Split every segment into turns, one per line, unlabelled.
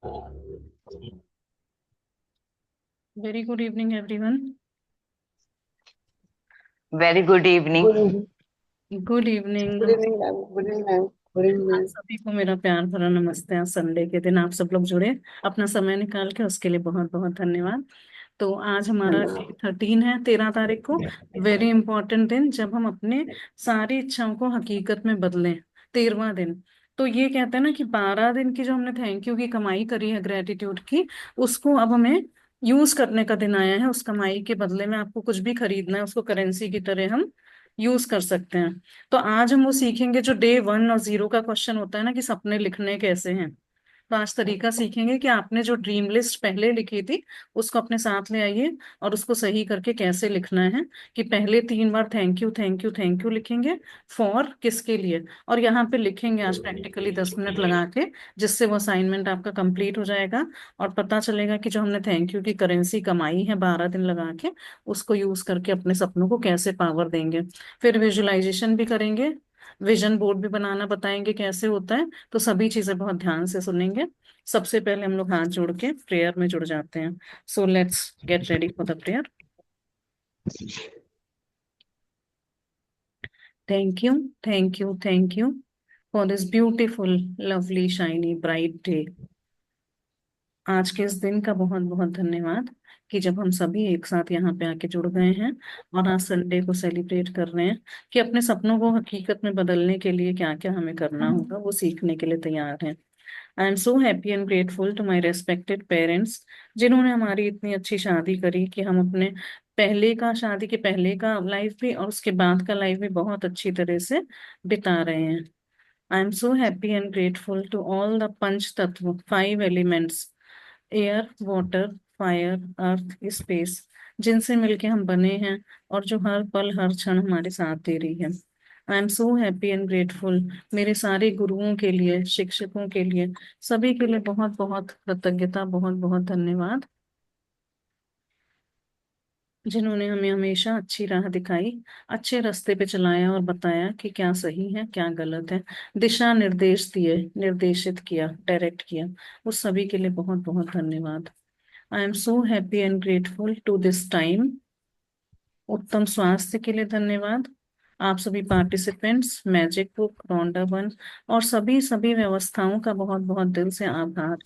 Very good evening everyone.
Very good evening.
Good evening.
Good evening.
Good evening ma'am. Good evening ma'am. Good
आप
evening.
सभी को मेरा प्यार भरा नमस्ते। आज संडे के दिन आप सब लोग जुड़े अपना समय निकाल के, उसके लिए बहुत बहुत धन्यवाद। तो आज हमारा
धन्यवाद।
डे 13 है, 13 तारीख को। वेरी इंपॉर्टेंट दिन, जब हम अपने सारी इच्छाओं को हकीकत में बदलें। 13वां दिन। तो ये कहते हैं ना कि 12 दिन की जो हमने थैंक यू की कमाई करी है, ग्रेटिट्यूड की, उसको अब हमें यूज करने का दिन आया है। उस कमाई के बदले में आपको कुछ भी खरीदना है, उसको करेंसी की तरह हम यूज कर सकते हैं। तो आज हम वो सीखेंगे जो डे 1 और 0 का क्वेश्चन होता है ना, कि सपने लिखने कैसे हैं। तो आज तरीका सीखेंगे कि आपने जो ड्रीम लिस्ट पहले लिखी थी, उसको अपने साथ ले आइए और उसको सही करके कैसे लिखना है। कि पहले 3 बार thank you thank you thank you लिखेंगे, फॉर किसके लिए, और यहाँ पे लिखेंगे आज प्रैक्टिकली 10 मिनट लगा के, जिससे वो असाइनमेंट आपका कंप्लीट हो जाएगा। और पता चलेगा कि जो हमने थैंक यू की करेंसी कमाई है 12 दिन लगा के, उसको यूज करके अपने सपनों को कैसे पावर देंगे। फिर विजुअलाइजेशन भी करेंगे, विजन बोर्ड भी बनाना बताएंगे कैसे होता है। तो सभी चीजें बहुत ध्यान से सुनेंगे। सबसे पहले हम लोग हाथ जोड़ के प्रेयर में जुड़ जाते हैं। So let's get ready for the prayer. Thank you, thank you, thank you for this beautiful, lovely, shiny, bright day. आज के इस दिन का बहुत बहुत धन्यवाद कि जब हम सभी एक साथ यहाँ पे आके जुड़ गए हैं और आज संडे को सेलिब्रेट कर रहे हैं, कि अपने सपनों को हकीकत में बदलने के लिए क्या क्या हमें करना होगा वो सीखने के लिए तैयार हैं। I am so happy and grateful to my respected parents, जिन्होंने हमारी इतनी अच्छी शादी करी कि हम अपने पहले का, शादी के पहले का लाइफ भी और उसके बाद का लाइफ भी बहुत अच्छी तरह से बिता रहे हैं। I am so happy and grateful to all the पंच तत्व, 5 elements, air, water, fire, earth, space, जिनसे मिलके हम बने हैं और जो हर पल हर क्षण हमारे साथ दे रही है। आई am so happy and grateful मेरे सारे गुरुओं के लिए, शिक्षकों के लिए, सभी के लिए बहुत बहुत कृतज्ञता, बहुत बहुत धन्यवाद, जिन्होंने हमें हमेशा अच्छी राह दिखाई, अच्छे रास्ते पे चलाया और बताया कि क्या सही है क्या गलत है, दिशा निर्देश दिए, निर्देशित किया, डायरेक्ट किया। उस सभी के लिए बहुत बहुत धन्यवाद। I am so happy and grateful to this time. उत्तम स्वास्थ्य के लिए धन्यवाद। आप सभी पार्टिसिपेंट्स, मैजिक बुक, रौंडा वन और सभी सभी व्यवस्थाओं का बहुत बहुत दिल से आभार,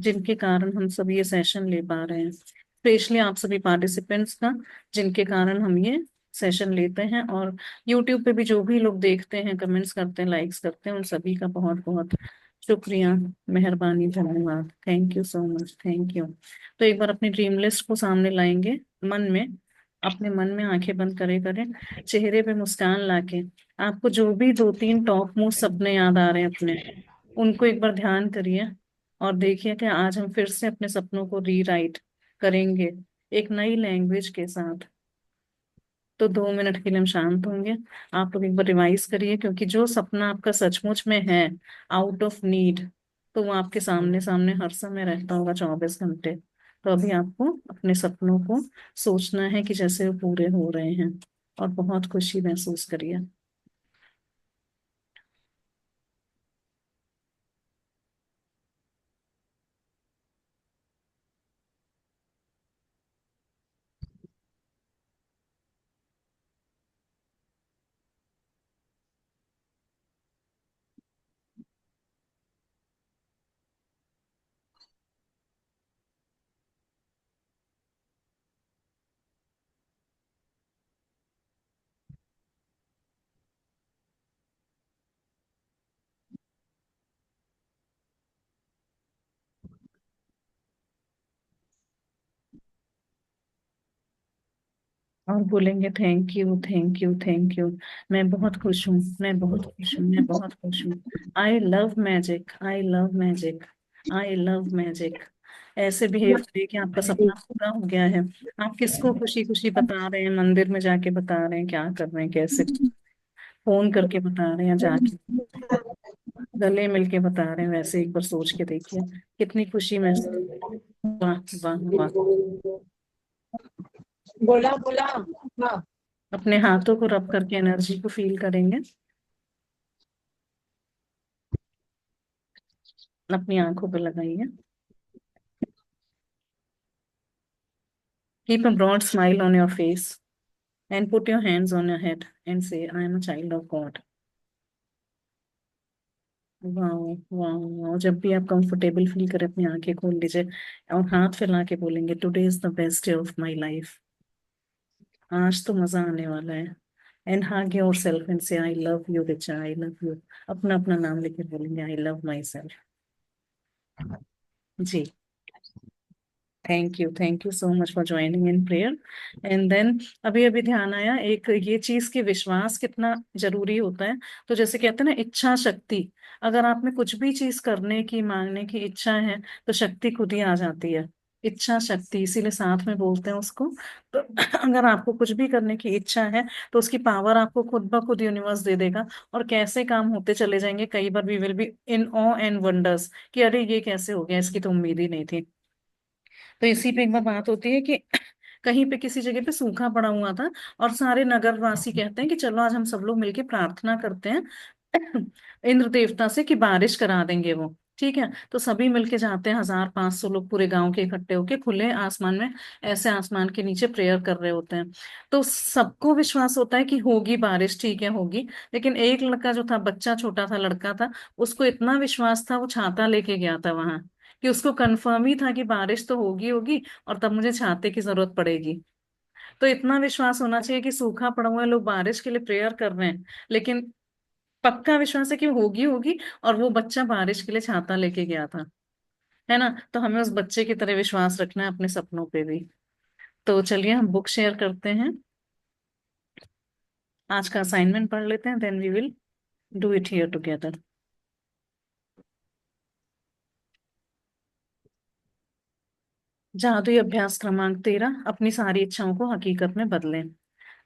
जिनके कारण हम सभी ये सेशन ले पा रहे हैं। स्पेशली आप सभी पार्टिसिपेंट्स का, जिनके कारण हम ये सेशन लेते हैं। और यूट्यूब पे भी जो भी लोग देखते हैं, कमेंट्स करते हैं, लाइक्स करते हैं, उन सभी का बहुत बहुत शुक्रिया, मेहरबानी, धन्यवाद। Thank you so much, thank you. तो एक बार अपनी ड्रीम लिस्ट को सामने लाएंगे मन में, अपने मन में आंखें बंद करे करें, चेहरे पे मुस्कान लाके, आपको जो भी 2-3 टॉप मोस्ट सपने याद आ रहे हैं अपने, उनको एक बार ध्यान करिए और देखिए कि आज हम फिर से अपने सपनों को रीराइट करेंगे एक नई लैंग्वेज के साथ। तो 2 मिनट के लिए हम शांत होंगे। आप लोग एक बार रिवाइज करिए, क्योंकि जो सपना आपका सचमुच में है, आउट ऑफ नीड, तो वो आपके सामने सामने हर समय रहता होगा 24 घंटे। तो अभी आपको अपने सपनों को सोचना है कि जैसे वो पूरे हो रहे हैं, और बहुत खुशी महसूस करिए। और बोलेंगे thank you, thank you, thank you. मैं बहुत खुश हूँ, मैं बहुत खुश हूँ, मैं बहुत खुश हूँ। I love magic, I love magic, I love magic. ऐसे बिहेव करिए कि आपका सपना पूरा हो गया है। आप किसको खुशी खुशी बता रहे हैं, मंदिर में जाके बता रहे हैं, क्या कर रहे हैं, कैसे फोन करके बता रहे हैं, जाके गले मिलके बता रहे हैं, वैसे एक बार सोच के देखिए कितनी खुशी महसूस। वाह, वाह, वाह।
बोला बोला। हाँ।
अपने हाथों को रब करके एनर्जी को फील करेंगे, अपनी आंखों पे लगाइए। Keep a broad smile on your face and put your hands on your head and say, I am a child of God. वाह, वाह, वाह। जब भी आप कंफर्टेबल फील करें अपनी आंखें खोल लीजिए और हाथ फैला के बोलेंगे, today is the best day of my life. आज तो मजा आने वाला है। And hug yourself and say, I love you, Richa, I love you। अपना अपना नाम लेके बोलेंगे, I love myself। जी। Thank you so much for joining in prayer. And then अभी अभी ध्यान आया एक ये चीज कि विश्वास कितना जरूरी होता है। तो जैसे कहते हैं ना, इच्छा शक्ति। अगर आप में कुछ भी चीज करने की, मांगने की इच्छा है, तो शक्ति खुद ही आ जाती है। इच्छा शक्ति, इसीलिए साथ में बोलते हैं उसको। तो अगर आपको कुछ भी करने की इच्छा है, तो उसकी पावर आपको खुद ब खुद यूनिवर्स दे देगा। और कैसे काम होते चले जाएंगे, कई बार we will be in awe and wonders कि अरे ये कैसे हो गया, इसकी तो उम्मीद ही नहीं थी। तो इसी पे एक बार बात होती है कि कहीं पे किसी जगह पे सूखा पड़ा हुआ था, और सारे नगर वासी कहते हैं कि चलो आज हम सब लोग मिलके प्रार्थना करते हैं इंद्र देवता से कि बारिश करा देंगे वो। ठीक है, तो सभी मिलके जाते हैं, 1500 लोग पूरे गांव के इकट्ठे होके खुले आसमान में, ऐसे आसमान के नीचे प्रेयर कर रहे होते हैं। तो सबको विश्वास होता है कि होगी बारिश, ठीक है होगी। लेकिन एक लड़का जो था, बच्चा छोटा था, लड़का था, उसको इतना विश्वास था, वो छाता लेके गया था वहां, कि उसको कंफर्म ही था कि बारिश तो होगी होगी, और तब मुझे छाते की जरूरत पड़ेगी। तो इतना विश्वास होना चाहिए कि सूखा पड़ा हुआ है, लोग बारिश के लिए प्रेयर कर रहे हैं, लेकिन पक्का विश्वास है कि होगी होगी। और वो बच्चा बारिश के लिए छाता लेके गया था, है ना। तो हमें उस बच्चे की तरह विश्वास रखना है अपने सपनों पे भी। तो चलिए हम बुक शेयर करते हैं। आज का असाइनमेंट पढ़ लेते हैं, then we will do it here together. जादुई अभ्यास क्रमांक 13, अपनी सारी इच्छाओं को हकीकत में बदलें।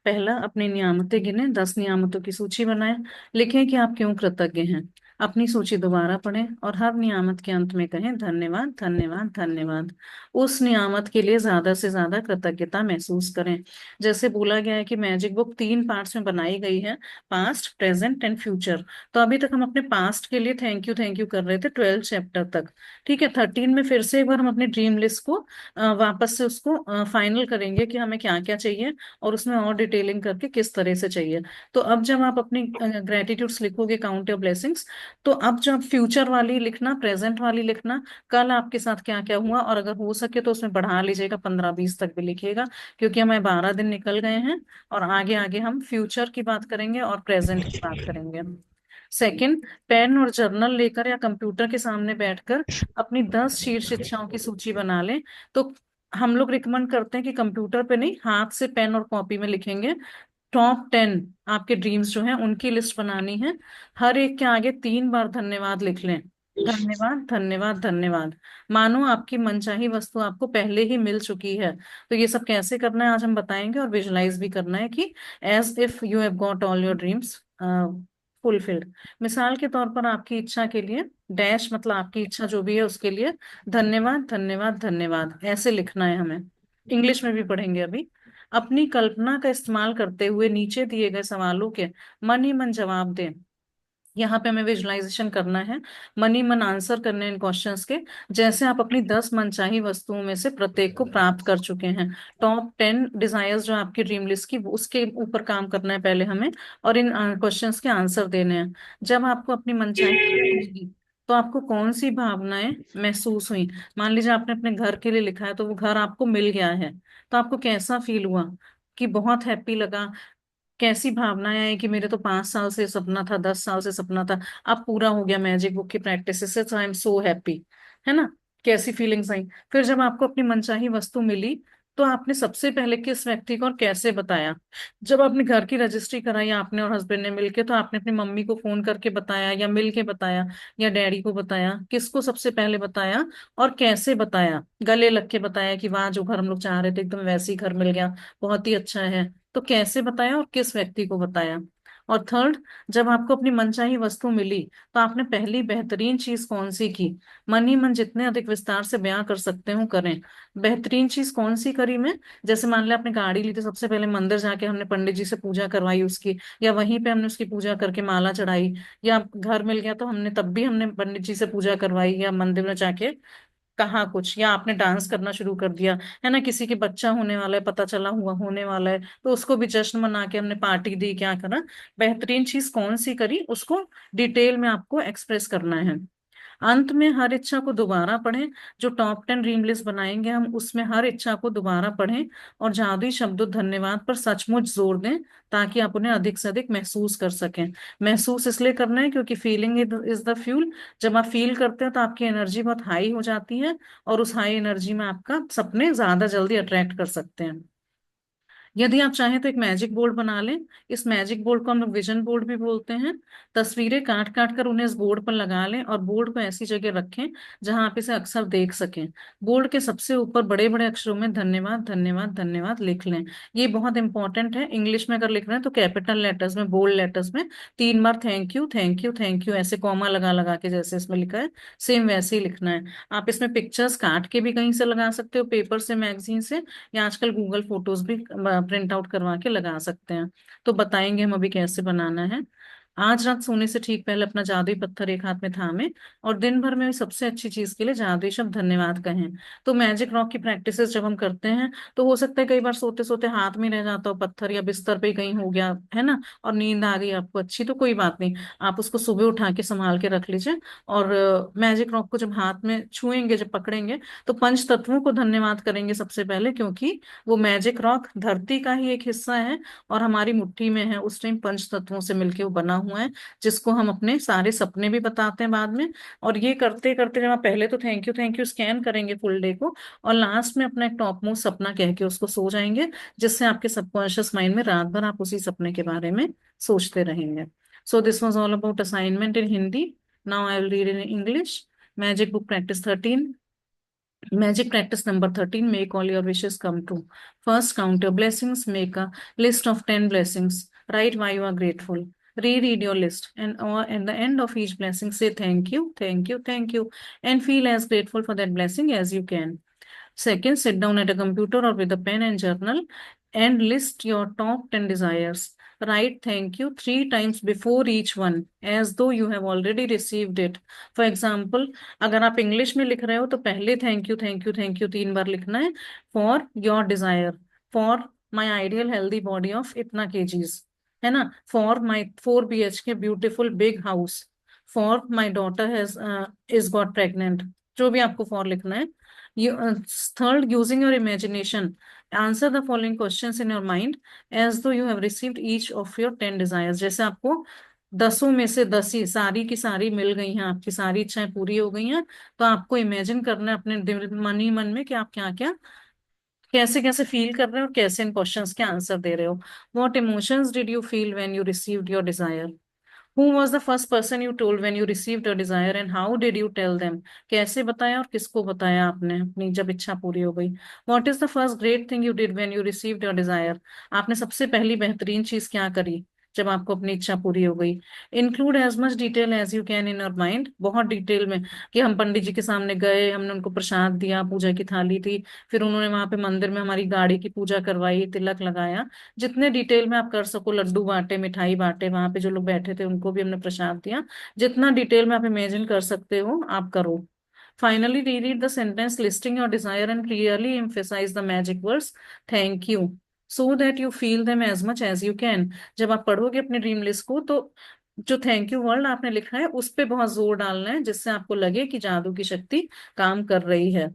पहला, अपनी नियामतें गिने, 10 नियामतों की सूची बनाएं। लिखें कि आप क्यों कृतज्ञ हैं। अपनी सूची दोबारा पढ़ें और हर नियामत के अंत में कहें, धन्यवाद, धन्यवाद, धन्यवाद। उस नियामत के लिए ज्यादा से ज्यादा कृतज्ञता महसूस करें। जैसे बोला गया है कि मैजिक बुक 3 पार्ट्स में बनाई गई है, पास्ट, प्रेजेंट एंड फ्यूचर। तो अभी तक हम अपने पास्ट के लिए थैंक यू कर रहे थे 12 चैप्टर तक। ठीक है, 13 में फिर से एक बार हम अपनी ड्रीम लिस्ट को वापस से उसको फाइनल करेंगे कि हमें क्या क्या चाहिए, और उसमें और डिटेलिंग करके किस तरह से चाहिए। तो अब जब आप अपनी ग्रेटिट्यूड्स लिखोगे, काउंट योर ब्लेसिंग्स, तो अब जब फ्यूचर वाली लिखना, प्रेजेंट वाली लिखना, कल आपके साथ क्या क्या हुआ, और अगर हो सके तो उसमें बढ़ा लीजिएगा, 15-20 तक भी लिखिएगा। क्योंकि हमें 12 दिन निकल गए हैं, और आगे आगे हम फ्यूचर की बात करेंगे और प्रेजेंट की बात करेंगे। सेकंड, पेन और जर्नल लेकर या कंप्यूटर के सामने बैठकर अपनी 10 शीर्ष इच्छाओं की सूची बना लें। तो हम लोग रिकमेंड करते हैं कि कंप्यूटर पे नहीं, हाथ से पेन और कॉपी में लिखेंगे। टॉप 10 आपके ड्रीम्स जो हैं उनकी लिस्ट बनानी है। हर एक के आगे 3 बार धन्यवाद लिख लें। धन्यवाद, धन्यवाद, धन्यवाद। मानो आपकी मनचाही वस्तु आपको पहले ही मिल चुकी है। तो ये सब कैसे करना है आज हम बताएंगे, और विजुलाइज भी करना है कि as if you have got all your dreams fulfilled. मिसाल के तौर पर आपकी इच्छा के लिए डैश, मतलब आपकी इच्छा जो भी है उसके लिए धन्यवाद, धन्यवाद, धन्यवाद, ऐसे लिखना है हमें। इंग्लिश में भी पढ़ेंगे अभी। अपनी कल्पना का इस्तेमाल करते हुए नीचे दिए गए सवालों के मन ही मन जवाब दें। यहाँ पे हमें विजुलाइजेशन करना है, मन ही मन आंसर करने हैं इन क्वेश्चंस के, जैसे आप अपनी 10 मनचाही वस्तुओं में से प्रत्येक को प्राप्त कर चुके हैं। टॉप 10 डिजायर्स जो आपकी ड्रीम लिस्ट की, उसके ऊपर काम करना है पहले हमें, और इन क्वेश्चंस के आंसर देने हैं। जब आपको अपनी मनचाही वस्तु मिली, तो आपको कौन सी भावनाएं महसूस हुई। मान लीजिए आपने अपने घर के लिए लिखा है, तो वो घर आपको मिल गया है, तो आपको कैसा फील हुआ, कि बहुत हैप्पी लगा, कैसी भावनाएं आई कि मेरे तो 5 साल से सपना था, 10 साल से सपना था, अब पूरा हो गया मैजिक बुक की प्रैक्टिस से, आई एम सो हैप्पी, है ना। कैसी फीलिंग्स आई। फिर जब आपको अपनी मनचाही वस्तु मिली, तो आपने सबसे पहले किस व्यक्ति को और कैसे बताया। जब आपने घर की रजिस्ट्री कराई, आपने और हस्बैंड ने मिलके, तो आपने अपनी मम्मी को फोन करके बताया, या मिल के बताया, या डैडी को बताया, किसको सबसे पहले बताया, और कैसे बताया। गले लग के बताया कि वाह, जो घर हम लोग चाह रहे थे एकदम वैसे ही घर मिल गया, बहुत ही अच्छा है। तो कैसे बताया और किस व्यक्ति को बताया। और थर्ड, जब आपको अपनी मनचाही वस्तु मिली, तो आपने पहली बेहतरीन चीज कौन सी की। मन ही मन जितने अधिक विस्तार से बयां कर सकते हो करें। बेहतरीन चीज कौन सी करी मैं। जैसे मान लिया आपने गाड़ी ली, तो सबसे पहले मंदिर जाके हमने पंडित जी से पूजा करवाई उसकी, या वहीं पे हमने उसकी पूजा करके माला चढ़ाई, या घर मिल गया तो हमने तब भी हमने पंडित जी से पूजा करवाई या मंदिर में जाके कहा कुछ, या आपने डांस करना शुरू कर दिया, है ना, किसी के बच्चा होने वाला है, पता चला हुआ होने वाला है, तो उसको भी जश्न मना के हमने पार्टी दी, क्या करा, बेहतरीन चीज कौन सी करी, उसको डिटेल में आपको एक्सप्रेस करना है। अंत में हर इच्छा को दोबारा पढ़ें। जो टॉप 10 ड्रीम लिस्ट बनाएंगे हम, उसमें हर इच्छा को दोबारा पढ़ें और जादुई शब्दों धन्यवाद पर सचमुच जोर दें, ताकि आप उन्हें अधिक से अधिक महसूस कर सकें। महसूस इसलिए करना है क्योंकि फीलिंग इज द फ्यूल। जब आप फील करते हैं तो आपकी एनर्जी बहुत हाई हो जाती है, और उस हाई एनर्जी में आपका सपने ज्यादा जल्दी अट्रैक्ट कर सकते हैं। यदि आप चाहें तो एक मैजिक बोर्ड बना लें। इस मैजिक बोर्ड को हम लोग विजन बोर्ड भी बोलते हैं। तस्वीरें काट काट कर उन्हें इस बोर्ड पर लगा लें और बोर्ड को ऐसी जगह रखें जहां आप इसे अक्सर देख सकें। बोर्ड के सबसे ऊपर बड़े बड़े अक्षरों में धन्यवाद धन्यवाद धन्यवाद लिख लें। ये बहुत इंपॉर्टेंट है। इंग्लिश में अगर लिख रहे हैं तो कैपिटल लेटर्स में, बोल्ड लेटर्स में 3 बार thank you thank you thank you ऐसे कॉमा लगा लगा के, जैसे इसमें लिखा है सेम वैसे ही लिखना है। आप इसमें पिक्चर्स काट के भी कहीं से लगा सकते हो, पेपर से, मैगजीन से, या आजकल गूगल फोटोज भी प्रिंट आउट करवा के लगा सकते हैं। तो बताएंगे हम अभी कैसे बनाना है। आज रात सोने से ठीक पहले अपना जादुई पत्थर एक हाथ में थामे और दिन भर में सबसे अच्छी चीज के लिए जादुई शब्द धन्यवाद कहें। तो मैजिक रॉक की प्रैक्टिस जब हम करते हैं तो हो सकता है कई बार सोते सोते हाथ में रह जाता हो पत्थर, या बिस्तर पे ही कहीं हो गया है ना, और नींद आ गई आपको अच्छी, तो कोई बात नहीं, आप उसको सुबह उठा के संभाल के रख लीजिए। और मैजिक रॉक को जब हाथ में छुएंगे, जब पकड़ेंगे, तो पंच तत्वों को धन्यवाद करेंगे सबसे पहले, क्योंकि वो मैजिक रॉक धरती का ही एक हिस्सा है और हमारी मुट्ठी में है, उस टाइम पंच तत्वों से मिलके वो बना हुआ है, जिसको हम अपने सारे सपने भी बताते हैं बाद में। और ये करते करते जब आप पहले तो थैंक यू स्कैन करेंगे फुल डे को, और लास्ट में अपना एक टॉप मोस्ट सपना कह के उसको सो जाएंगे, जिससे आपके सबकॉन्शियस माइंड में रात भर आप उसी सपने के बारे में सोचते रहेंगे। So this was all about assignment in Hindi. Now I will read in English. Magic book practice 13। Magic practice number 13. Make all your wishes come true. First, count your blessings. Make a list of 10 blessings. Write why you are grateful. Reread your list, and or at the end of each blessing, say thank you, thank you, thank you, and feel as grateful for that blessing as you can. Second, sit down at a computer or with a pen and journal and list your top 10 desires. Write thank you 3 times before each one, as though you have already received it. For example, अगर आप English में लिख रहे हो तो पहले thank you thank you thank you 3 बार लिखना है। For your desire, for my ideal healthy body of इतना केजीज, है ना, for my 4 BHK beautiful big house, for my daughter has is got pregnant, जो भी आपको फॉर लिखना है। Third, using your imagination, answer the following questions in your mind as though you have received each of your 10 desires. जैसे आपको 10 में से 10 ही सारी की सारी मिल गई हैं, आपकी सारी इच्छाएं पूरी हो गई हैं, तो आपको इमेजिन करना है अपने दिल, मन ही मन में, कि आप क्या क्या, कैसे कैसे फील कर रहे हो और कैसे इन क्वेश्चंस के आंसर दे रहे हो। What emotions did you feel when you received your desire? Who was the first person you told when you received your desire and how did you tell them? कैसे बताया और किसको बताया आपने अपनी जब इच्छा पूरी हो गई? What is the first great thing you did when you received your desire? आपने सबसे पहली बेहतरीन चीज क्या करी जब आपको अपनी इच्छा पूरी हो गई? Include as much detail as you can in your mind, बहुत डिटेल में, कि हम पंडित जी के सामने गए, हमने उनको प्रसाद दिया, पूजा की थाली थी, फिर उन्होंने वहां पे मंदिर में हमारी गाड़ी की पूजा करवाई, तिलक लगाया, जितने डिटेल में आप कर सको, लड्डू बांटे, मिठाई बांटे, वहां पे जो लोग बैठे थे उनको भी हमने प्रसाद दिया, जितना डिटेल में आप इमेजिन कर सकते हो आप करो। Finally, reread the sentence listing your desire and clearly emphasize the magic words thank you so that you feel them as much as you can. जब आप पढ़ोगे अपने ड्रीम लिस्ट को, तो जो थैंक यू वर्ड आपने लिखा है उस पे बहुत जोर डालना है, जिससे आपको लगे कि जादू की शक्ति काम कर रही है।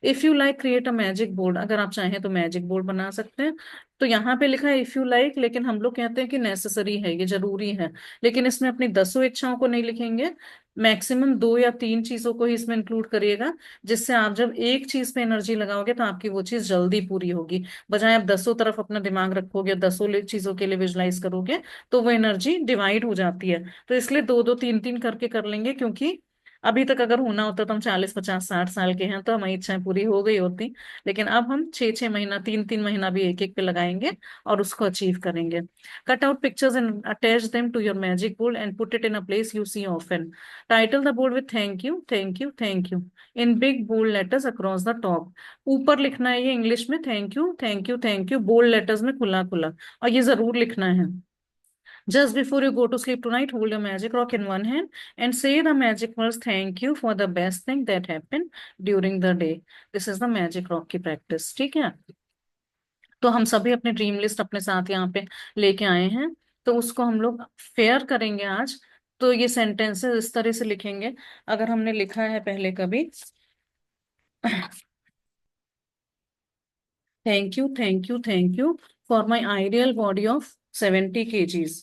If you like create a magic board, अगर आप चाहें तो मैजिक बोर्ड बना सकते हैं। तो यहाँ पे लिखा है इफ यू लाइक, लेकिन हम लोग कहते हैं कि नेसेसरी है, ये जरूरी है, लेकिन इसमें अपनी 10 इच्छाओं को नहीं लिखेंगे। मैक्सिमम 2 या 3 चीजों को ही इसमें इंक्लूड करिएगा, जिससे आप जब एक चीज पे एनर्जी लगाओगे तो आपकी वो चीज जल्दी पूरी होगी। बजाय आप 10 तरफ अपना दिमाग रखोगे, 10 चीजों के लिए विजुलाइज करोगे, तो वो एनर्जी डिवाइड हो जाती है। तो इसलिए 2 2 3 3 करके कर लेंगे, क्योंकि अभी तक अगर होना होता तो हम 40 50 60 साल के हैं तो हमारी इच्छाएं पूरी हो गई होती, लेकिन अब हम 6 6 महीना, 3 3 महीना भी एक एक पे लगाएंगे और उसको अचीव करेंगे। Cut out pictures and attach them to your magic board and put it in a place you see often. Title the board with thank you thank you thank you in big bold letters across the top. ऊपर लिखना है ये English में, thank you thank you thank you, bold letters में खुला खुला, और ये जरूर लिखना है। Just before you go to sleep tonight, hold your magic rock in one hand and say the magic words, thank you for the best thing that happened during the day. This is the magic rock की practice, ठीक है? तो हम सभी अपने dream list अपने साथ यहाँ पे लेके आए हैं, तो उसको हम लोग फेयर करेंगे आज। तो ये सेंटेंसेस इस तरह से लिखेंगे, अगर हमने लिखा है पहले कभी, thank you for my ideal body of 70 kgs।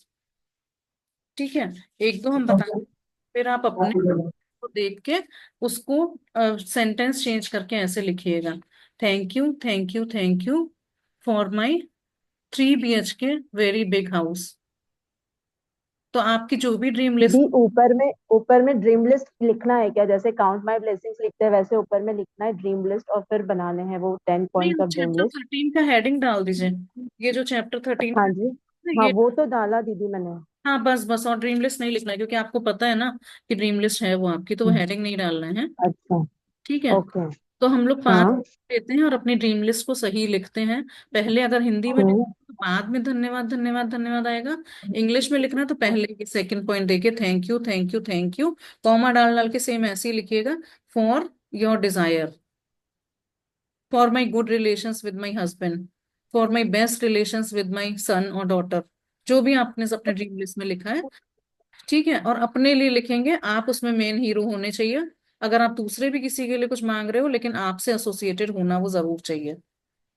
ठीक है, एक दो हम बता, फिर आप अपने को देख के उसको सेंटेंस चेंज करके ऐसे लिखिएगा, thank you for my 3 BHK very big house. तो आपकी जो भी ड्रीम
दीदी,
लिस्ट,
ऊपर में ड्रीम लिस्ट लिखना है क्या? जैसे काउंट माई ब्लेसिंग्स लिखते हैं वैसे ऊपर में लिखना है ड्रीम लिस्ट, और फिर बनाने हैं वो 10 पॉइंट्स
नहीं
ऑफ ड्रीम
चैप्टर
लिस्ट।
13 का हेडिंग डाल दीजिए, ये जो चैप्टर 13
हाँ
का
जी।
है,
हाँ,
ये।
वो तो डाला दीदी मैंने।
हाँ बस बस, और ड्रीम लिस्ट नहीं लिखना है, क्योंकि आपको पता है ना कि ड्रीम लिस्ट है वो आपकी, तो वो हेडिंग नहीं डालना है।
अच्छा।
ठीक है,
ओके।
तो हम लोग पांच
हाँ।
लेते हैं और अपनी ड्रीम लिस्ट को सही लिखते हैं। पहले अगर हिंदी में
हम्म।
लिखना तो बाद में धन्यवाद धन्यवाद धन्यवाद आएगा। इंग्लिश में लिखना तो पहले के सेकंड पॉइंट देखिए, थैंक यू, कॉमा डाल डाल के सेम ऐसे ही लिखिएगा। For your desire, for my good relations with my husband, for my best relations with my son और डॉटर, जो भी आपने अपने ड्रीम लिस्ट में लिखा है। ठीक है, और अपने लिए लिखेंगे, आप उसमें मेन हीरो होने चाहिए। अगर आप दूसरे भी किसी के लिए कुछ मांग रहे हो, लेकिन आपसे एसोसिएटेड होना वो जरूर चाहिए।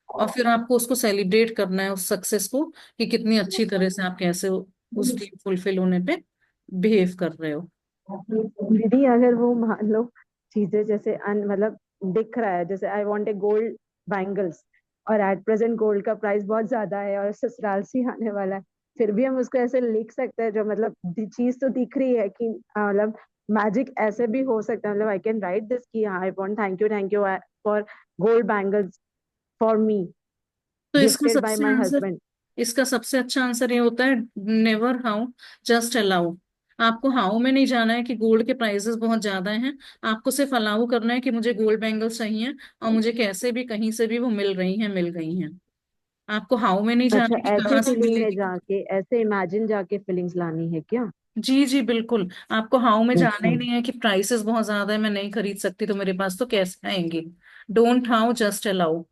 और फिर आपको उसको सेलिब्रेट करना है, उस सक्सेस को, कि कितनी अच्छी तरह से आप कैसे उस ड्रीम फुलफिल होने पे बिहेव कर रहे हो।
दीदी, अगर वो मान लो चीजें जैसे मतलब दिख रहा है, जैसे I want a gold bangles, और एट प्रेजेंट गोल्ड का प्राइस बहुत ज्यादा है और ससुराल से ही आने वाला है, फिर भी हम उसको ऐसे लिख सकते हैं, जो मतलब चीज तो दिख रही है कि मतलब मैजिक ऐसे भी हो सकता है, मतलब आई कैन राइट दिस कि I want thank you for gold bangles for me
तो
गिफ्टेड बाय माय हस्बैंड।
इसका सबसे अच्छा आंसर ये होता है, नेवर हाउ, जस्ट अलाउ। आपको हाउ में नहीं जाना है कि गोल्ड के प्राइसेस बहुत ज्यादा हैं, आपको सिर्फ अलाउ करना है कि मुझे गोल्ड बैंगल्स चाहिए, और मुझे कैसे भी कहीं से भी वो मिल रही हैं। आपको हाउ में नहीं
अच्छा,
जाना कि
ऐसे
कहाँ से
फीलिंग में
मिलेगी।
जाके, ऐसे इमेजिन जाके फीलिंग्स लानी है क्या?
जी जी बिल्कुल, आपको हाउ में जाना
अच्छा।
ही नहीं है कि प्राइसेस बहुत ज्यादा है, मैं नहीं खरीद सकती, तो मेरे पास तो कैसे आएंगे। Don't how, just allow.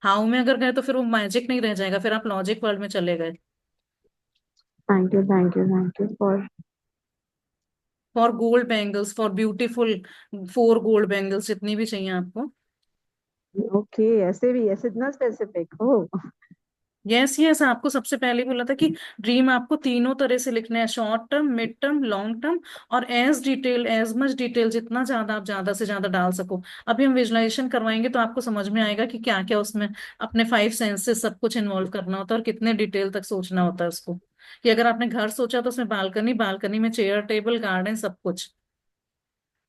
How में अगर गए तो फिर वो मैजिक नहीं रह जाएगा, फिर आप लॉजिक वर्ल्ड में चले गए।
Thank you for.
For gold bangles, for beautiful 4 gold bangles, जितनी भी चाहिए आपको।
ओके, ऐसे भी, ऐसे इतना स्पेसिफिक हो?
यस यस, आपको सबसे पहले ही बोला था कि ड्रीम आपको तीनों तरह से लिखना है, short term, mid term, long term, और as detail, as much detail, जितना ज्यादा आप ज्यादा से ज्यादा डाल सको। अभी हम विजुअलाइजेशन करवाएंगे तो आपको समझ में आएगा कि क्या क्या उसमें अपने 5 सेंसेस सब कुछ इन्वॉल्व करना होता है, और कितने डिटेल तक सोचना होता है उसको। कि अगर आपने घर सोचा तो उसमें बालकनी, बालकनी में चेयर टेबल गार्डन सब कुछ।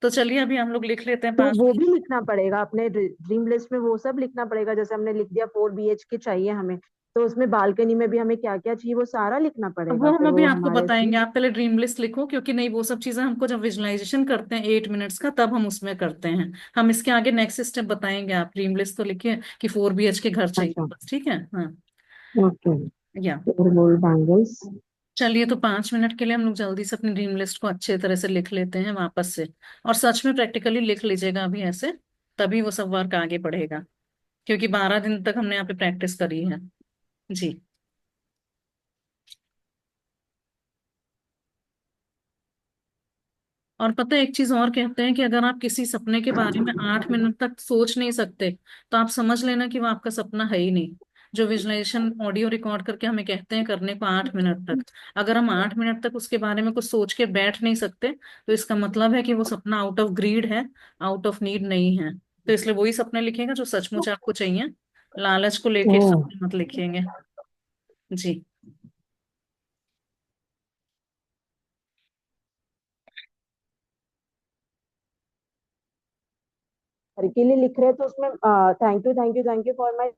तो चलिए अभी हम लोग लिख लेते हैं
तो
पांच।
वो भी लिखना पड़ेगा अपने ड्रीम लिस्ट में, वो सब लिखना पड़ेगा, जैसे हमने लिख दिया 4 BHK चाहिए हमें, तो उसमें बालकनी में भी हमें क्या क्या चाहिए वो सारा लिखना
वो
पड़ेगा
हम
फिर
अभी
वो
आपको
हमारे इसमें।
बताएंगे, आप पहले ड्रीम लिस्ट लिखो, क्योंकि नहीं वो सब चीजें हमको जब विजुअलाइजेशन करते हैं 8 मिनट्स का, तब हम उसमें करते हैं। हम इसके आगे नेक्स्ट स्टेप बताएंगे, आप ड्रीम लिस्ट तो लिखिए कि 4 BHK घर चाहिए
अच्छा।
बस, ठीक है? हाँ,
ओके।
या
गोल्ड बैंगल्स।
चलिए, तो 5 मिनट के लिए हम लोग जल्दी से अपनी ड्रीम लिस्ट को अच्छे तरह से लिख लेते हैं वापस से। और सच में प्रैक्टिकली लिख लीजिएगा अभी ऐसे, तभी वो सब वर्क आगे बढ़ेगा, क्योंकि 12 दिन तक हमने यहाँ पे प्रैक्टिस करी है। जी। और पता है एक चीज और कहते हैं कि अगर आप किसी सपने के बारे में 8 मिनट तक सोच नहीं सकते, तो आप समझ लेना कि वो आपका सपना है ही नहीं। जो विजुअलाइजेशन ऑडियो रिकॉर्ड करके हमें कहते हैं करने को 8 मिनट तक, अगर हम 8 मिनट तक उसके बारे में कुछ सोच के बैठ नहीं सकते, तो इसका मतलब है कि वो सपना आउट ऑफ ग्रीड है, आउट ऑफ नीड नहीं है। तो इसलिए वही सपने लिखेंगे जो सचमुच आपको चाहिए, लालच को
ओ।
लेके सपने मत लिखेंगे। जी।
घर के लिए लिख रहे हैं तो उसमें थैंक यू फॉर माय।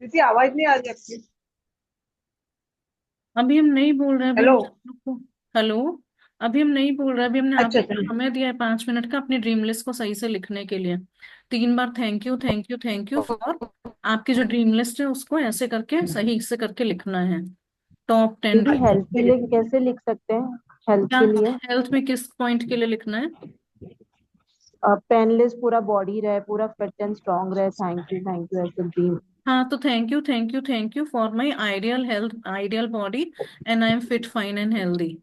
किसी आवाज नहीं आ रही आपकी।
अभी हम नहीं बोल रहे, अभी
हेलो।
हमने आप लोग को। हेलो। अभी हम नहीं बोल रहे, अभी हमने
अच्छा
आपको
अच्छा।
समय दिया है 5 मिनट का अपनी ड्रीम लिस्ट को सही से लिखने के लिए। 3 बार thank you thank you thank you for. आपकी जो ड्रीम लिस्ट है उसको ऐसे करके सही से करके लिखना है। टॉप 10
दीदी
ड्रीम।
हेल्थ के लिए कैसे लिख सकते हैं? हेल्थ
क्या?
के लिए
हेल्थ में किस पॉइंट के लिए लिखना है?
पेनलेस पूरा बॉडी रहे, पूरा फिट एंड स्ट्रांग रहे, थैंक यू ऐसे ड्रीम।
हाँ, तो thank you thank you thank you for my ideal health, ideal body, and I am fit fine and healthy.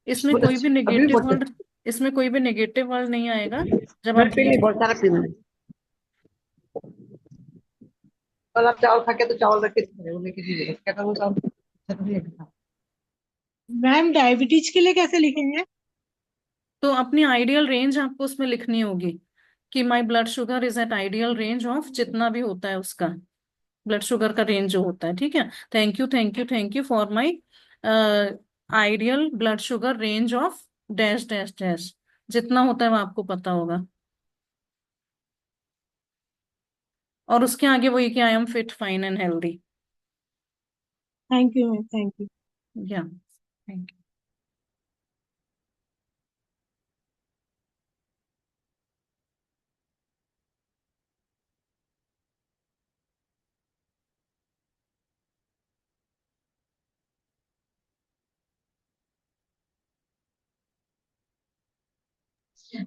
इसमें
बहुत
कोई भी
अच्छा, अभी भी
नेगेटिव
बहुत
वर्ड,
अच्छा।
इसमें कोई भी नेगेटिव वर्ड नहीं आएगा जब
मैं
आप
पी ली, बहुत
लिखेंगे।
सारा पी मैंने। कल आप चावल खा के तो चावल रख के थे, वो लेके दीजिएगा, क्या करूँ साहब, जरूरी है कि हाँ। मैम डायबिटीज के लिए कैसे लिखेंगे?
तो अपनी आइडियल रेंज आपको उसमें लिखनी होगी कि my blood sugar is at ideal range of जितना भी होता है उसका, ब्लड शुगर का रेंज जो होता है, ठीक है। Thank you thank you thank you for my ideal blood sugar range of dash dash dash, जितना होता है वो आपको पता होगा। और उसके आगे वही कि I am fit fine and healthy.
Thank you ma'am, thank you.
या, थैंक यू।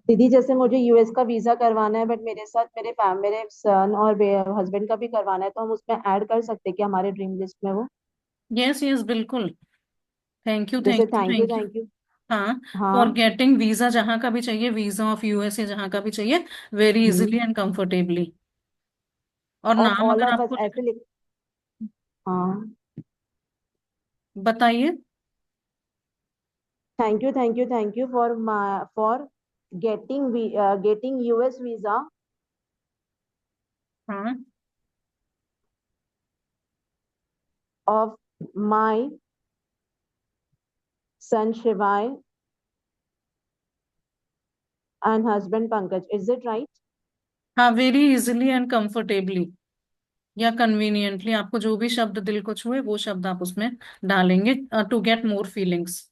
दीदी जैसे मुझे यूएस का वीजा करवाना है, बट मेरे साथ मेरे सन और हस्बैंड का भी करवाना है, तो हम उसमें ऐड कर सकते हैं कि हमारे ड्रीम लिस्ट में वो,
यस यस बिल्कुल। थैंक यू
जैसे
thank you thank you.
Thank you.
हाँ। फॉर
हाँ।
गेटिंग वीजा जहाँ का भी चाहिए, वीजा ऑफ यूएसए जहाँ का भी चाहिए, वेरी इजिली एंड कंफर्टेबली। और
ऑफ
नाम
ऑल
अगर
ऑफ अस
आपको
ऐसे लिख। हाँ।
बताइए।
Thank you for getting US visa
हाँ
ऑफ माय सन शिवाय and husband Pankaj, is it right?
हाँ, वेरी इजिली एंड कंफर्टेबली या कन्वीनियंटली, आपको जो भी शब्द दिल को छुए वो शब्द आप उसमें डालेंगे to get more feelings.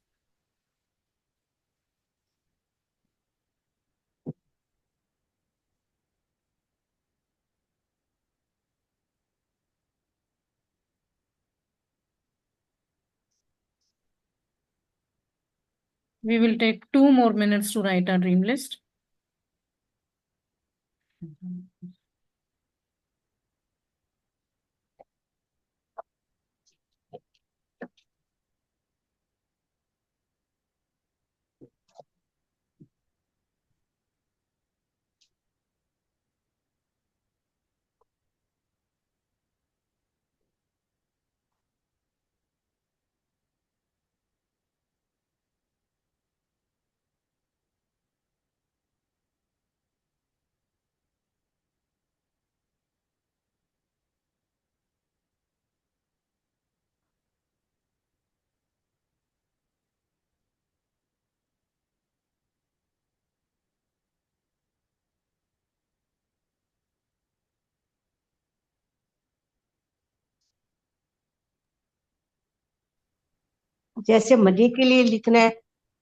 We will take 2 more minutes to write our dream list.
जैसे मनी के लिए लिखना है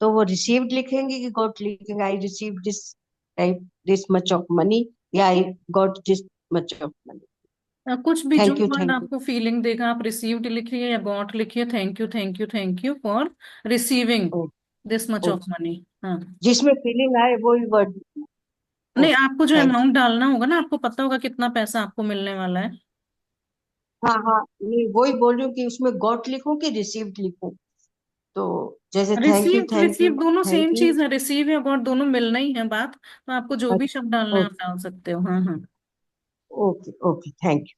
तो वो रिसीव्ड लिखेंगे कि गॉट लिखेंगे, I receive this type this much of money, या I got this much of money.
कुछ भी जो
thank you
word
thank you.
आपको फीलिंग देगा, आप रिसीव्ड लिखिए या गॉट लिखिए। Thank you thank you thank you for receiving
oh,
this much
oh,
of money. हाँ।
जिसमें फीलिंग आए वो ही वर्ड।
नहीं,
ओके
आपको जो
थैंक
अमाउंट डालना होगा ना, आपको पता होगा कितना पैसा आपको मिलने वाला है।
यू। हाँ हाँ, नहीं वही बोल रही हूँ कि उसमें गॉट लिखूं कि रिसीव्ड लिखूं। तो जैसे thank you
receive
thank
receive
you
दोनों
थैंक
सेम
यू।
चीज है, रिसीव या गॉट दोनों मिलना ही है बात, तो आपको जो भी शब्द डालना है आप डाल सकते हो। हाँ हाँ।
Okay okay thank you.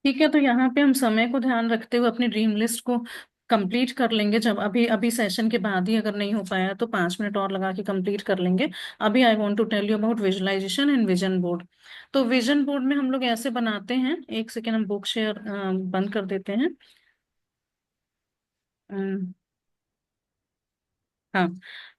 ठीक है, तो यहाँ पे हम समय को ध्यान रखते हुए अपनी ड्रीम लिस्ट को कंप्लीट कर लेंगे जब, अभी अभी सेशन के बाद ही अगर नहीं हो पाया तो 5 मिनट और लगा के कंप्लीट कर लेंगे। अभी I want to tell you about visualization and vision board. तो विजन बोर्ड में हम लोग ऐसे बनाते हैं, एक सेकेंड हम बुक शेयर बंद कर देते हैं। हाँ,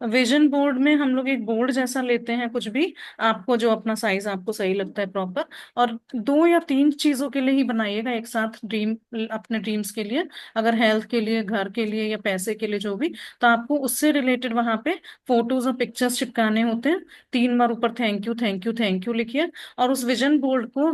विजन बोर्ड में हम लोग एक बोर्ड जैसा लेते हैं कुछ भी, आपको जो अपना साइज आपको सही लगता है प्रॉपर, और 2 या 3 चीजों के लिए ही बनाइएगा एक साथ, ड्रीम, अपने ड्रीम्स के लिए, अगर हेल्थ के लिए, घर के लिए या पैसे के लिए जो भी, तो आपको उससे रिलेटेड वहां पे फोटोज और पिक्चर्स चिपकाने होते हैं। 3 बार ऊपर thank you thank you thank you लिखिए, और उस विजन बोर्ड को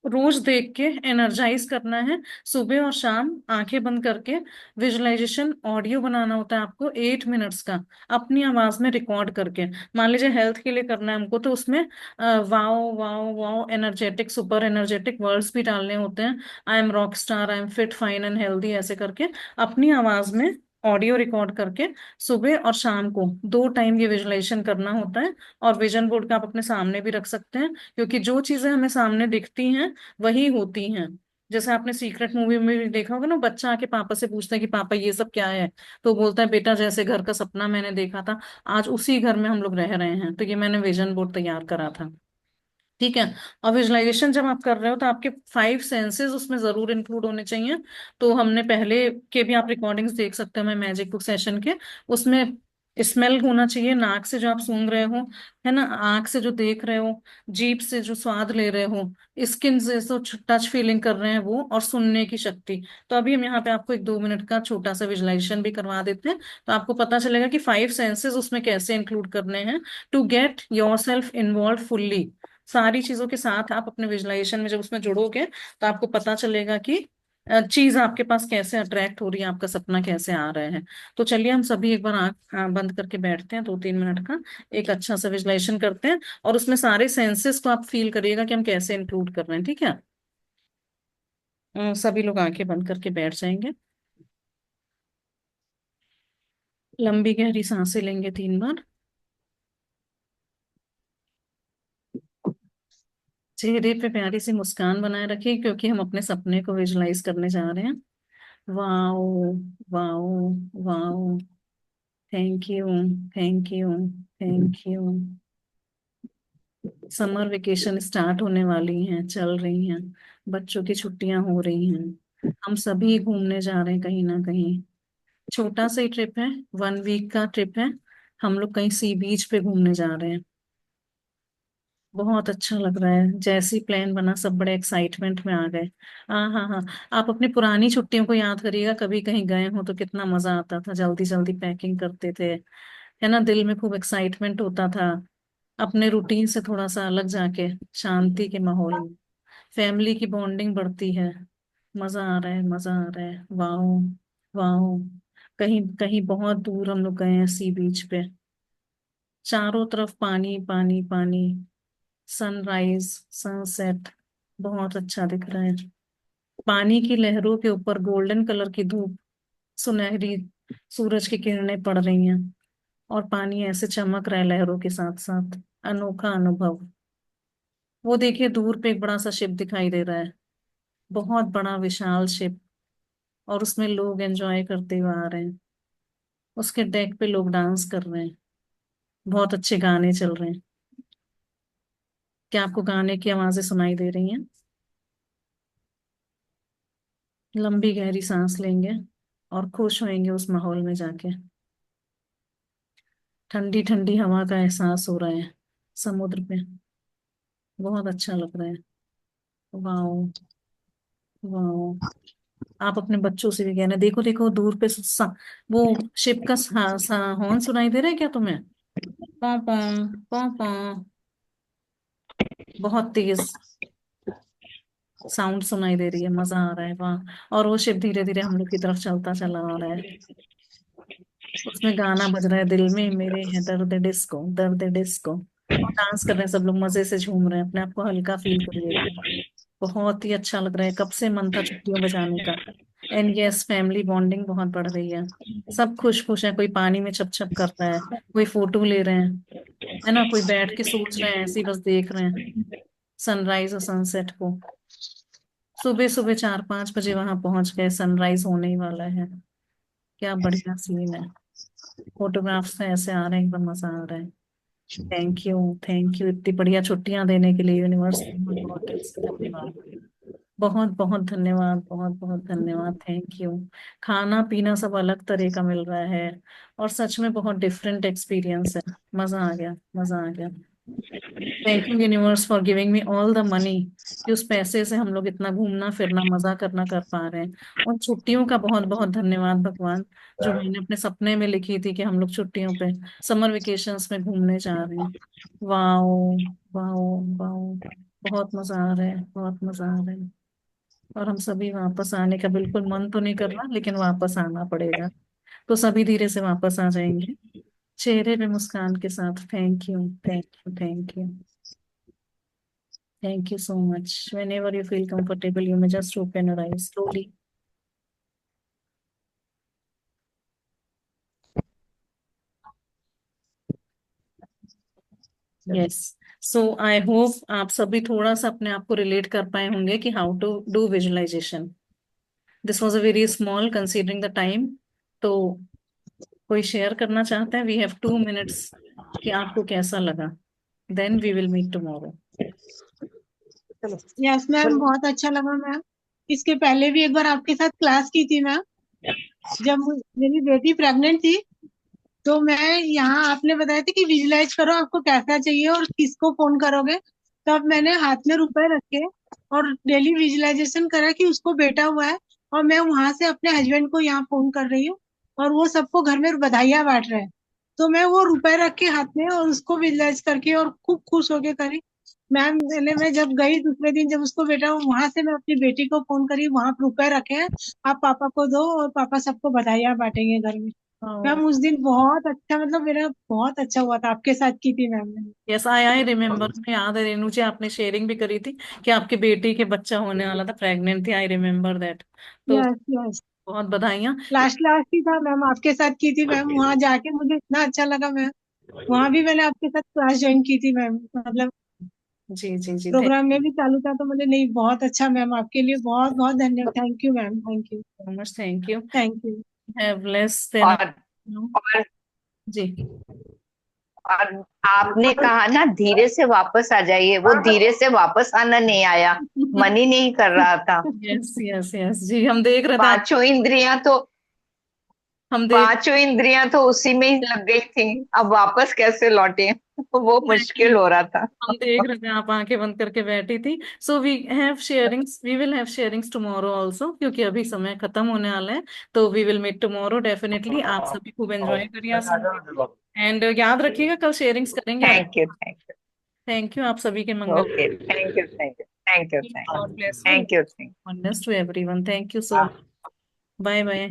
रोज देख के एनर्जाइज करना है, सुबह और शाम आंखें बंद करके। विजुअलाइजेशन ऑडियो बनाना होता है आपको 8 मिनट्स का, अपनी आवाज में रिकॉर्ड करके। मान लीजिए हेल्थ के लिए करना है हमको, तो उसमें wow wow wow energetic super energetic words भी डालने होते हैं। I M rock star, I am fit fine and healthy, ऐसे करके अपनी आवाज में ऑडियो रिकॉर्ड करके सुबह और शाम को 2 टाइम ये विजुअलाइजेशन करना होता है। और विजन बोर्ड का आप अपने सामने भी रख सकते हैं, क्योंकि जो चीजें हमें सामने दिखती हैं वही होती हैं। जैसे आपने सीक्रेट मूवी में भी देखा होगा ना, बच्चा आके पापा से पूछता है कि पापा ये सब क्या है, तो बोलता है बेटा जैसे घर का सपना मैंने देखा था, आज उसी घर में हम लोग रह रहे हैं, तो ये मैंने विजन बोर्ड तैयार करा था। ठीक है। और विजुअलाइजेशन जब आप कर रहे हो तो आपके 5 सेंसेस उसमें जरूर इंक्लूड होने चाहिए। तो हमने पहले के भी आप रिकॉर्डिंग्स देख सकते हो, मैं मैजिक बुक सेशन के, उसमें स्मेल होना चाहिए, नाक से जो आप सूंघ रहे हो, है ना, आंख से जो देख रहे हो, जीभ से जो स्वाद ले रहे हो, स्किन से जो टच फीलिंग कर रहे हैं वो, और सुनने की शक्ति। तो अभी हम यहाँ पे आपको एक 2 मिनट का छोटा सा विजुअलाइजेशन भी करवा देते हैं, तो आपको पता चलेगा कि 5 सेंसेस उसमें कैसे इंक्लूड करने हैं, to get yourself involve fully. सारी चीजों के साथ आप अपने विजुअलाइजेशन में जब उसमें जुड़ोगे, तो आपको पता चलेगा कि चीज आपके पास कैसे अट्रैक्ट हो रही है, आपका सपना कैसे आ रहे हैं। तो चलिए हम सभी एक बार आंख बंद करके बैठते हैं, 2-3 मिनट का एक अच्छा सा विजुअलाइजेशन करते हैं, और उसमें सारे सेंसेस को आप फील करिएगा कि हम कैसे इंक्लूड कर रहे हैं। ठीक है। सभी लोग आंखें बंद करके बैठ जाएंगे, लंबी गहरी सांसें लेंगे 3 बार, चेहरे पे प्यारी सी मुस्कान बनाए रखिए, क्योंकि हम अपने सपने को विजुलाइज करने जा रहे हैं। Wow wow wow, thank you thank you thank you. Summer vacation start होने वाली हैं, चल रही हैं, बच्चों की छुट्टियां हो रही हैं, हम सभी घूमने जा रहे हैं कहीं ना कहीं। छोटा सा ही ट्रिप है, 1 वीक का ट्रिप है, हम लोग कहीं सी बीच पे घूमने जा रहे हैं। बहुत अच्छा लग रहा है, जैसी प्लान बना सब बड़े एक्साइटमेंट में आ गए। हाँ हाँ हाँ, आप अपनी पुरानी छुट्टियों को याद करिएगा, कभी कहीं गए हो तो कितना मजा आता था, जल्दी जल्दी पैकिंग करते थे, है ना, दिल में खूब एक्साइटमेंट होता था, अपने रूटीन से थोड़ा सा अलग जाके शांति के माहौल में। फैमिली की बॉन्डिंग बढ़ती है। मजा आ रहा है, मजा आ रहा है, वाओ वाओ। कहीं कहीं बहुत दूर हम लोग गए हैं सी बीच पे, चारों तरफ पानी पानी पानी, सनराइज सनसेट बहुत अच्छा दिख रहा है, पानी की लहरों के ऊपर गोल्डन कलर की धूप, सुनहरी सूरज की किरणें पड़ रही हैं, और पानी ऐसे चमक रहा है लहरों के साथ साथ। अनोखा अनुभव। वो देखिए दूर पे एक बड़ा सा शिप दिखाई दे रहा है, बहुत बड़ा विशाल शिप, और उसमें लोग एंजॉय करते हुए आ रहे हैं, उसके डेक पे लोग डांस कर रहे हैं, बहुत अच्छे गाने चल रहे हैं। क्या आपको गाने की आवाजें सुनाई दे रही हैं? लंबी गहरी सांस लेंगे और खुश होंगे उस माहौल में जाके। ठंडी ठंडी हवा का एहसास हो रहा है समुद्र पे, बहुत अच्छा लग रहा है। Wow wow. आप अपने बच्चों से भी कहना, देखो देखो दूर पे वो शिप का हॉर्न सुनाई दे रहा है क्या तुम्हें? पौ पौ पौ पौ, बहुत तेज साउंड सुनाई दे रही है, मजा आ रहा है, वाह। और वो शिप धीरे धीरे हम लोग की तरफ चलता चला आ रहा है, उसमें गाना बज रहा है, दिल में मेरे है दर्द डिस्को दर्द डिस्को, और डांस कर रहे हैं सब लोग, मजे से झूम रहे हैं, अपने आप को हल्का फील करिएगा। बहुत ही अच्छा लग रहा है, कब से मन था छुट्टियों में जाने का। एंड यस, फैमिली बॉन्डिंग बहुत बढ़ रही है, सब खुश खुश है, कोई पानी में छप छप कर रहा है, कोई फोटो ले रहे हैं, है ना, कोई बैठ के सोच रहे हैं, ऐसे ही बस देख रहे हैं सनराइज और सनसेट को। सुबह सुबह 4-5 बजे वहां पहुंच गए, सनराइज होने ही वाला है। क्या बढ़िया सीन है। फोटोग्राफ्स तो ऐसे आ रहे हैं, एकदम मजा आ रहा है। थैंक यू, थैंक यू इतनी बढ़िया छुट्टियां देने के लिए यूनिवर्स, बहुत बहुत दिल से धन्यवाद। बहुत बहुत धन्यवाद, बहुत बहुत धन्यवाद, थैंक यू। खाना पीना सब अलग तरह का मिल रहा है, और सच में बहुत डिफरेंट एक्सपीरियंस है। मजा आ गया, मजा आ गया। Thank you universe for giving me all the money, कि उस पैसे से हम लोग इतना घूमना फिरना मजा करना कर पा रहे हैं। और छुट्टियों का बहुत बहुत धन्यवाद भगवान, जो मैंने अपने सपने में लिखी थी कि हम लोग छुट्टियों पे समर वेकेशंस में घूमने जा रहे हैं। वाओ, वाओ, वाओ, बहुत मजा आ रहा है, बहुत मजा आ रहा है। और हम सभी वापस आने का बिल्कुल मन तो नहीं कर रहा, लेकिन वापस आना पड़ेगा। तो सभी धीरे से वापस आ जाएंगे, चेहरे पे मुस्कान के साथ। Thank you, thank you, thank you, thank you so much. Whenever you feel comfortable, you may just open your eyes slowly. Yes. So I hope आप सभी थोड़ा सा अपने आप को रिलेट कर पाए होंगे कि how to do visualization. This was a very small considering the time. तो कोई शेयर करना चाहता है? वी हैव 2 minutes, कि आपको कैसा लगा। Then we will meet tomorrow.
Yes ma'am, बहुत अच्छा लगा मैम। इसके पहले भी एक बार आपके साथ क्लास की थी मैम, जब मेरी बेटी प्रेग्नेंट थी। तो मैं यहाँ आपने बताया था कि विजुलाइज करो आपको क्या चाहिए और किसको फोन करोगे। तब मैंने हाथ में रुपए रखे और डेली विजुलाइजेशन करा कि उसको बेटा हुआ है, और मैं वहां से अपने हस्बैंड को यहाँ फोन कर रही हूँ, और वो सबको घर में बधाइयां बांट रहे हैं। तो मैं वो रुपए रख के हाथ में और उसको विजुलाइज करके और खूब खुश होके करी। मैम पहले मैं जब गई दूसरे दिन जब उसको बेटा हुआ, वहां से मैं अपनी बेटी को फोन करी, वहां रुपए रखे हैं, आप पापा को दो और पापा सबको बधाइयां बांटेंगे घर में। मैम उस दिन बहुत अच्छा, मतलब मेरा बहुत अच्छा हुआ था, आपके साथ की थी मैम मैंने।
यस, आई रिमेम्बर, मुझे याद है रेनू जी, आपने शेयरिंग भी करी थी कि आपके बेटी के बच्चा होने वाला था, प्रेग्नेंट थी। I remember that. तो
यस यस,
बहुत बधाइयाँ।
लास्ट लास्ट ही था मैम, आपके साथ की थी मैम। वहां जाके मुझे इतना अच्छा लगा मैम। वहां भी मैंने आपके साथ क्लास ज्वाइन की थी मैम, मतलब
जी जी जी, थैंक
प्रोग्राम में भी चालू था, तो मुझे नहीं, बहुत अच्छा मैम, आपके लिए बहुत बहुत धन्यवाद। Thank you ma'am, thank you,
you much, thank you.
Thank you.
Have less than
और और
जी।
और आपने कहा ना धीरे से वापस आ जाइए, वो धीरे से वापस आना नहीं आया, मन ही नहीं कर रहा था।
यस यस यस जी, हम देख रहे थे
पांचों इंद्रियां तो
हम देख
पांचों इंद्रियां तो उसी में ही लग गई थी, अब वापस कैसे लौटे वो
Exactly.
मुश्किल हो रहा था।
हम देख रहे थे आप आंखें बंद करके बैठी थी। So we will have sharings tomorrow also, क्योंकि अभी समय खत्म होने वाला है। तो we will meet tomorrow definitely. आप सभी खूब एंजॉय करिए एंड याद रखिएगा, कल शेयरिंग्स करेंगे आप।
Thank you, thank
thank you, आप सभी के
यू,
मंगल।
Okay, thank you, thank you, thank you,
God bless you.
Thank you, thank
wonders to everyone, thank you so much. Bye bye.